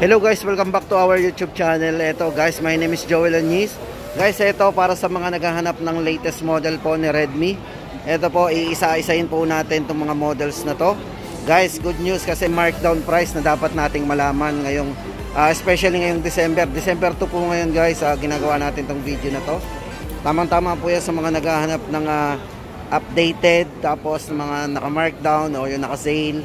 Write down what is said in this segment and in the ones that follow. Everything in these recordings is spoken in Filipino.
Hello guys, welcome back to our YouTube channel. Ito guys, my name is Joel Anyis. Guys, ito para sa mga naghahanap ng latest model po ni Redmi. Ito po, iisa-isahin po natin itong mga models na to. Guys, good news kasi markdown price na dapat nating malaman ngayong especially ngayong December 2 po ngayon guys, ginagawa natin itong video na to. Tamang-tama po yan sa mga naghahanap ng updated, tapos mga naka-markdown o yung naka-sale.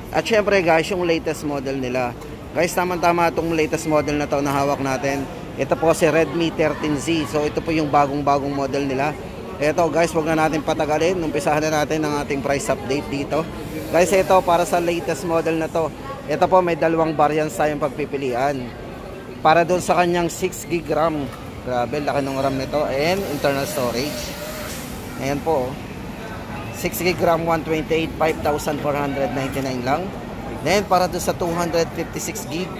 At syempre guys, yung latest model nila. Guys, tama-tama itong latest model na to na hawak natin. Ito po si Redmi 13Z. So ito po yung bagong-bagong model nila. Ito guys, wag na natin patagalin. Umpisahan na natin ang ating price update dito. Guys, ito para sa latest model na to. Ito po may dalawang variants tayong pagpipilian. Para doon sa kanyang 6GB RAM. Grabe, laki ng RAM nito. And internal storage. Ayan po. 6GB RAM 128, 5,499 lang. Then para doon sa 256GB.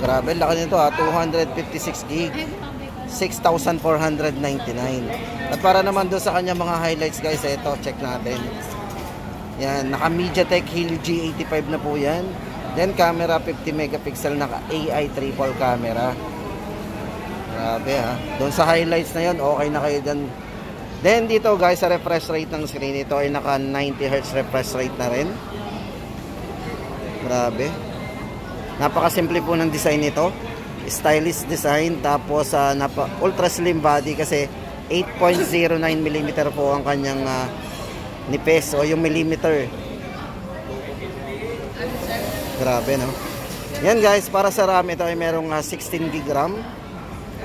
Grabe, laki nito 256GB. 6,499. At para naman doon sa kanya mga highlights guys, ito, check natin. Yan, naka MediaTek Helio G85 na po yan. Then camera 50 megapixel, naka AI triple camera. Grabe doon sa highlights na yon, okay na kayo dyan. Then dito guys, sa refresh rate ng screen, ito ay naka 90Hz refresh rate na rin. Grabe. Napaka-simple po ng design nito. Stylish design, tapos ultra slim body kasi 8.09mm po ang kanyang nipis o yung millimeter. Grabe, no? Yan guys, para sa RAM ito ay merong 16GB RAM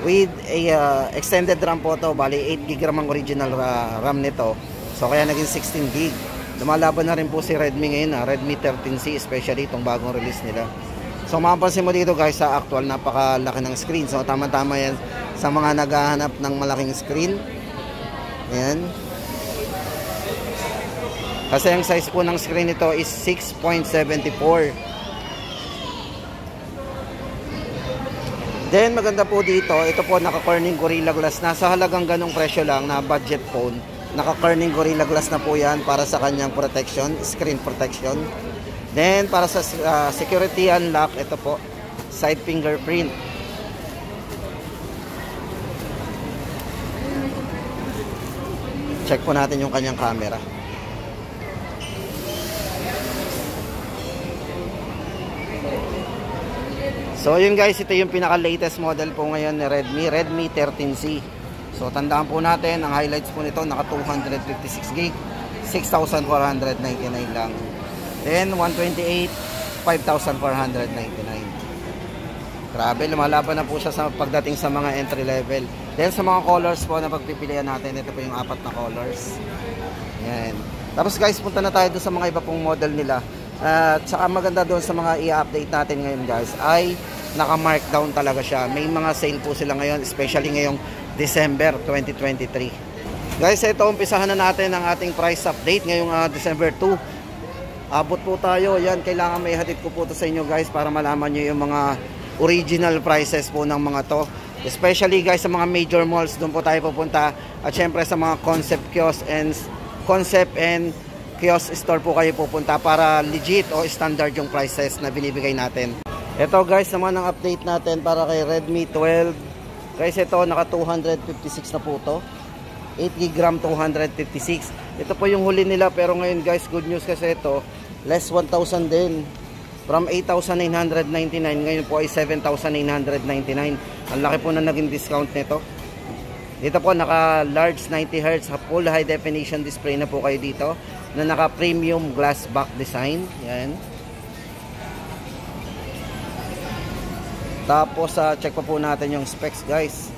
with a extended RAM po to. Bali 8GB RAM ang original RAM nito. So kaya naging 16GB. Lumalaban na rin po si Redmi ngayon, Redmi 13C, especially itong bagong release nila. So mapapansin mo dito guys, sa actual napakalaki ng screen. So tama-tama yan sa mga naghahanap ng malaking screen. Ayan. Kasi ang size po ng screen nito is 6.74. Then maganda po dito, ito po naka-Corning Gorilla Glass. Nasa halagang ganong presyo lang na budget phone. Naka-Corning Gorilla Glass na po yan para sa kanyang protection, screen protection. Then para sa security unlock, ito po, side fingerprint. Check po natin yung kanyang camera. So yun guys, ito yung pinaka-latest model po ngayon ni Redmi 13C. So tandaan po natin, ang highlights po nito, naka 256GB, 6,499 lang. Then 128, 5,499. Grabe, lumalaban na po siya sa pagdating sa mga entry level. Then sa mga colors po na pagpipilian natin, ito po yung 4 na colors. Yan. Tapos guys, punta na tayo doon sa mga iba pong model nila. At saka maganda doon sa mga i-update natin ngayon guys, ay naka-markdown talaga siya. May mga sale po sila ngayon, especially ngayong December 2023. Guys, ito, umpisahan na natin ang ating price update ngayong December 2. Abot po tayo. Yan, kailangan may hatid ko po ito sa inyo guys para malaman nyo yung mga original prices po ng mga to. Especially guys sa mga major malls, doon po tayo pupunta. At syempre sa mga concept and kiosk store po kayo pupunta para legit o standard yung prices na binibigay natin. Ito guys naman ang update natin para kay Redmi 12. Guys, ito naka 256 na po to. 8GB RAM 256. Ito po yung huli nila, pero ngayon guys, good news kasi ito less 1,000 din. From 8,999 ngayon po ay 7,999. Ang laki po na naging discount nito. Dito po naka large 90Hz full high definition display na po kayo dito, na naka premium glass back design. Yan. Tapos check pa po natin yung specs guys.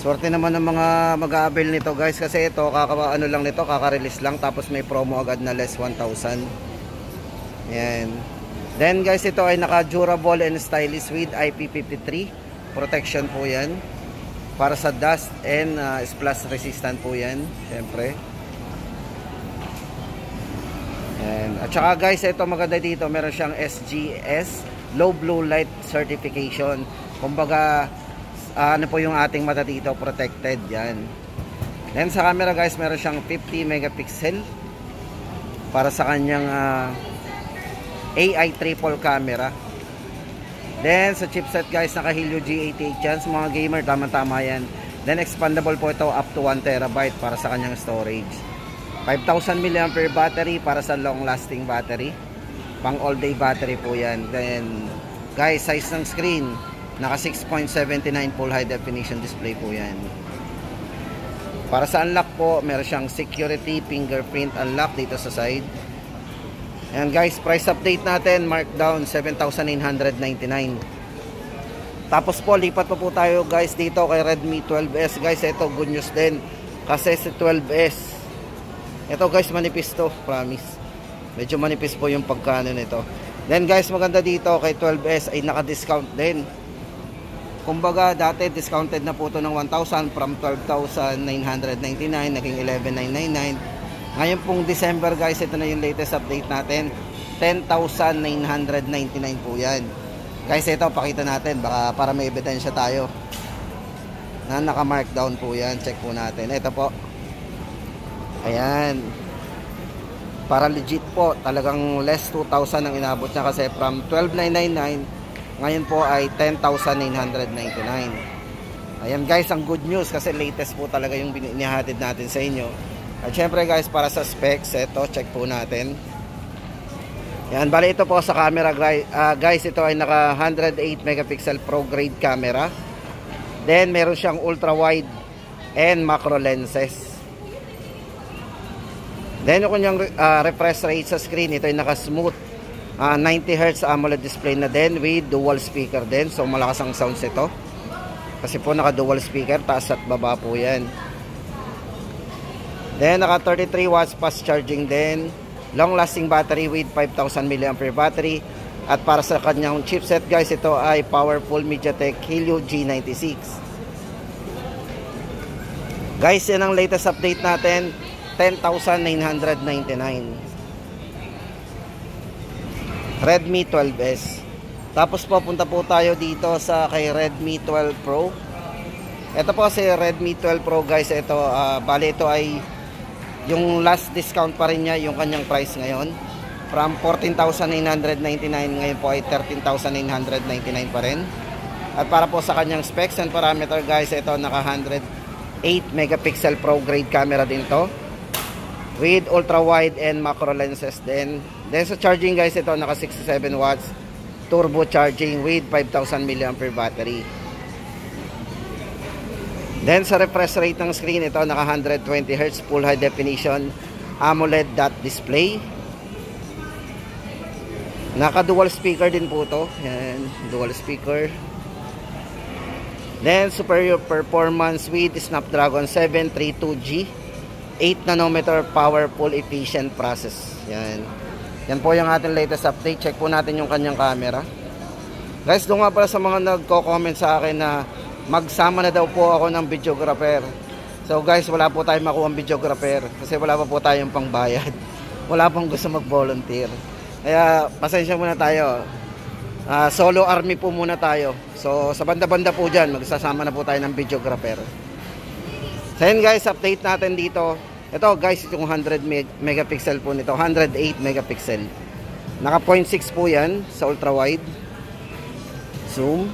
Swerte naman ng mga mag-a-avail nito guys, kasi ito kaka-release lang, tapos may promo agad na less 1,000. Yan. Then guys, ito ay naka durable and stylish with IP53 protection po yan. Para sa dust and splash resistant po yan, syempre. At saka guys, ito maganda dito, meron siyang SGS low blue light certification. Kumbaga ano po yung ating mata dito, protected yan. Then sa camera guys, meron siyang 50 megapixel para sa kanyang AI triple camera. Then sa chipset guys, naka Helio G88 yan. Sa mga gamer, tama-tama yan. Then expandable po ito up to 1 terabyte para sa kanyang storage. 5,000 mAh battery para sa long lasting battery. Pang all day battery po yan. Then guys, size ng screen, naka 6.79 full high definition display po yan. Para sa unlock po, meron siyang security fingerprint unlock dito sa side. And guys, price update natin, markdown 7,999. Tapos po, lipat pa po tayo guys dito kay Redmi 12S. Guys, ito good news din. Kasi si 12S, ito guys, manipis to, promise. Medyo manipis po yung pagkano nito. Then guys, maganda dito kay 12S ay naka-discount din. Kumbaga, dati discounted na po ito ng 1,000 from 12,999, naging 11,999. Ngayon pong December guys, ito na yung latest update natin. 10,999 po yan. Guys, ito, pakita natin, baka para may ebidensya tayo. Na naka-markdown po yan, check po natin. Ito po. Ayan. Para legit po, talagang less 2,000 ang inabot niya kasi from 12,999 ngayon po ay 10,999. Ayan guys, ang good news kasi latest po talaga yung inihatid natin sa inyo. At syempre guys, para sa specs, ito, check po natin. Yan, bali ito po sa camera guys, ito ay naka 108 megapixel pro grade camera. Then meron siyang ultra wide and macro lenses. Then yung kanyang refresh rate sa screen, ito ay naka smooth 90Hz AMOLED display na din with dual speaker din. So malakas ang sounds ito. Kasi po naka dual speaker, taas at baba po yan. Then naka 33 watts fast charging din. Long lasting battery with 5,000 mAh battery. At para sa kanyang chipset guys, ito ay powerful MediaTek Helio G96. Guys, yan ang latest update natin. 10,999. Redmi 12S. Tapos po punta po tayo dito sa kay Redmi 12 Pro. Ito po si Redmi 12 Pro guys. Ito bali ito ay yung last discount pa rin niya, yung kanyang price ngayon. From 14,999 ngayon po ay 13,999 pa rin. At para po sa kanyang specs and parameter guys, ito naka 108 megapixel pro grade camera din to. With ultra wide and macro lenses din. Then sa charging guys, ito naka 67 watts turbo charging with 5,000 mAh battery. Then sa refresh rate ng screen, ito naka 120Hz full high definition AMOLED dot display. Naka dual speaker din po to. Yan, dual speaker. Then superior performance with Snapdragon 732G 8 nanometer powerful efficient process. Yan. Yan po yung ating latest update. Check po natin yung kanyang camera. Guys, doon nga pala sa mga nagko-comment sa akin na magsama na daw po ako ng videographer. So guys, wala po tayong makuha ng videographer kasi wala pa po tayong pangbayad. Wala pong gusto mag-volunteer. Kaya pasensya muna tayo. Solo army po muna tayo. So sa banda-banda po dyan, magsasama na po tayo ng videographer. So yun guys, update natin dito. Ito guys, itong 100 megapixel po nito, 108 megapixel. Naka 0.6 po yan sa ultra wide. Zoom.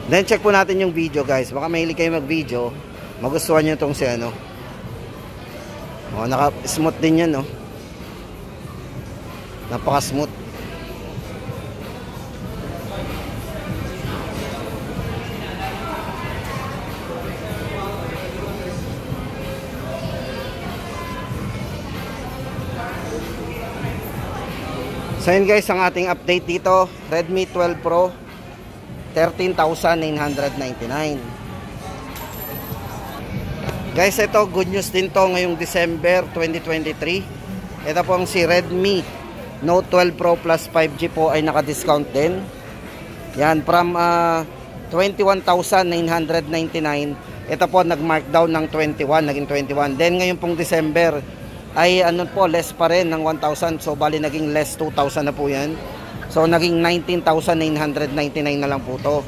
Then check po natin yung video guys. Baka mahilig kayo mag video, magustuhan nyo itong si ano. Naka smooth din yan, no? Napaka smooth. So yun guys, ang ating update dito, Redmi 12 Pro 13,999. Guys, ito good news din to ngayong December 2023. Ito pong si Redmi Note 12 Pro Plus 5G po ay naka-discount din. Yan, from 21,999. Ito po nag-markdown ng 21, naging 21. Then ngayon pong December ay ano po, less pa rin ng 1,000. So bali naging less 2,000 na po yan. So naging 19,999 na lang po to.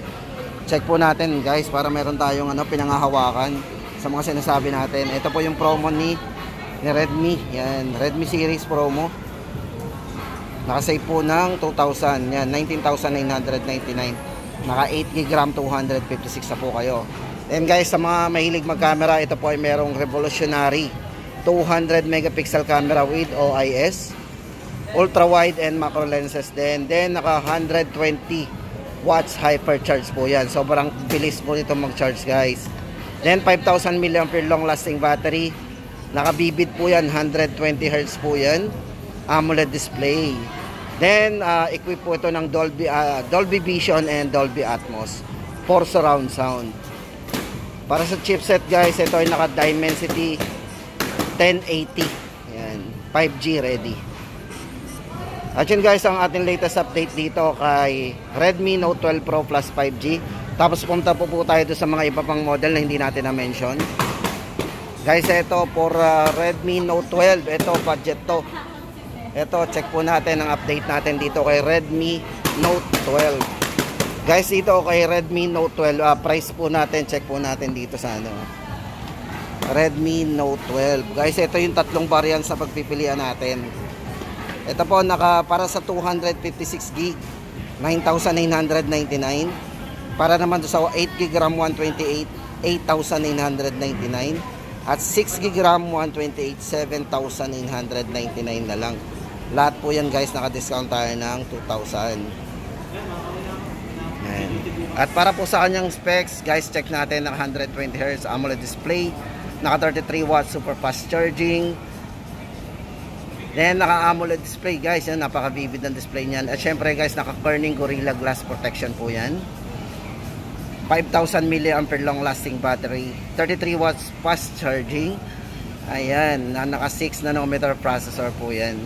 Check po natin guys para meron tayong ano, pinangahawakan sa mga sinasabi natin. Ito po yung promo ni Redmi. Yan, Redmi series promo. Nakasave po ng 2,000. Yan, 19,999. Naka 8GB RAM, 256 na po kayo. Then guys, sa mga mahilig mag-camera, ito po ay merong revolutionary 200 megapixel camera with OIS, ultra wide and macro lenses din. Then naka 120 watts hypercharge po yan. Sobrang bilis po nito mag-charge guys. Then 5,000 mAh long lasting battery. Nakabibid po yan, 120 Hz po yan. AMOLED display. Then equip po ito ng Dolby Vision and Dolby Atmos for surround sound. Para sa chipset guys, ito ay naka Dimensity 1080. Yan, 5G ready. At yun guys, ang ating latest update dito kay Redmi Note 12 Pro Plus 5G. Tapos punta po tayo doon sa mga iba pang model na hindi natin na-mention. Guys, ito for Redmi Note 12. Ito, budget to. Ito, check po natin ang update natin dito kay Redmi Note 12. Guys, dito kay Redmi Note 12, price po natin, check po natin dito sa ano. Redmi Note 12. Guys, ito yung tatlong variants sa pagpipilian natin. Ito po para sa 256GB, 9,999. Para naman sa 8GB RAM 128, 8,999. At 6GB RAM 128, 7,999 na lang. Lahat po yan guys, naka-discount tayo ng 2,000. Ayan. At para po sa kanyang specs, guys, check natin ng 120Hz AMOLED display, naka 33 watts super fast charging. Then naka AMOLED display guys, yan, napaka-vivid ng display niyan. At syempre guys, naka Corning Gorilla Glass protection po yan. 5,000 mAh long lasting battery, 33 watts fast charging. Ayan, naka 6 nanometer processor po yan.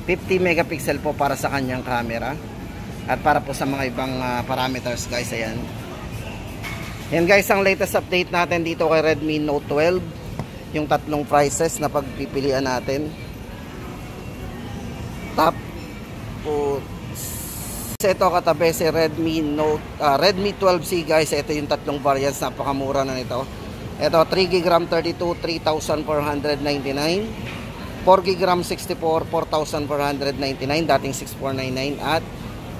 50 megapixel po para sa kanyang camera. At para po sa mga ibang parameters guys, ayan. Yan guys, ang latest update natin dito kay Redmi Note 12. Yung tatlong prices na pagpipilian natin. Top po. Ito katabi si Redmi 12C guys. Ito yung tatlong variants, napakamura na nito. Ito 3GB RAM 32, 3,499. 4GB RAM 64, 4,499, dating 6,499. At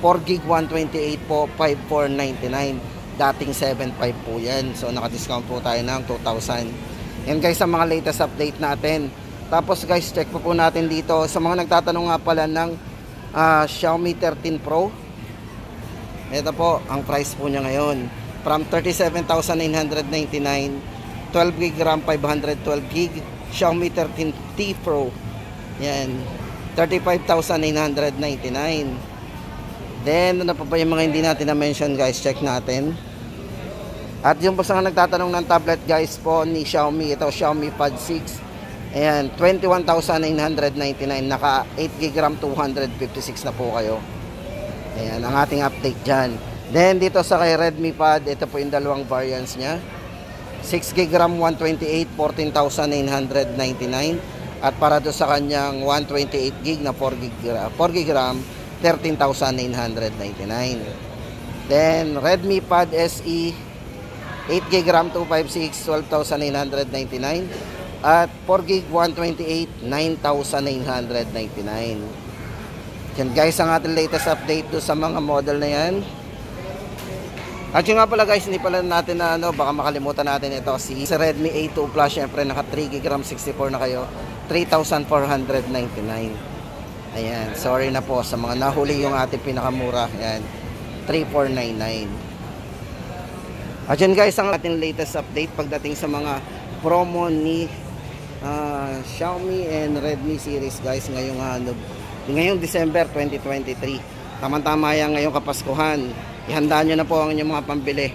4GB 128 po, 5,499, dating 7,500 po yan. So naka-discount po tayo ng 2,000. Yan guys, ang mga latest update natin. Tapos guys, check po natin dito sa mga nagtatanong nga pala ng Xiaomi 13 Pro. Ito po ang price po niya ngayon, from 37,999, 12GB RAM 512GB, Xiaomi 13T Pro. Yan, 35,999. Then ano pa ba yung mga hindi natin na-mention guys, check natin. At yung po sa nagtatanong ng tablet guys po ni Xiaomi, ito Xiaomi Pad 6. Ayan, 21,999, naka 8GB RAM 256 na po kayo. Ayan, ang ating update dyan. Then dito sa kay Redmi Pad, ito po yung dalawang variants nya. 6GB RAM 128, 14,999. At para doon sa kanyang 128GB na 4GB RAM, 13,999. Then Redmi Pad SE, 8GB RAM 256, 12,999. At 4GB 128, 9,999. Yan guys, ang ating latest update do sa mga model na yan. At yun nga pala guys, hindi pala natin na baka makalimutan natin ito, si Redmi A2 Plus. Syempre naka 3GB RAM 64 na kayo, 3,499. Ayan, sorry na po sa mga nahuli yung ating pinakamura. Ayan, 3,499. At yun guys, ang ating latest update pagdating sa mga promo ni Xiaomi and Redmi series guys ngayong December 2023. Tama-tama yan ngayong Kapaskuhan. Ihanda nyo na po ang inyong mga pambili.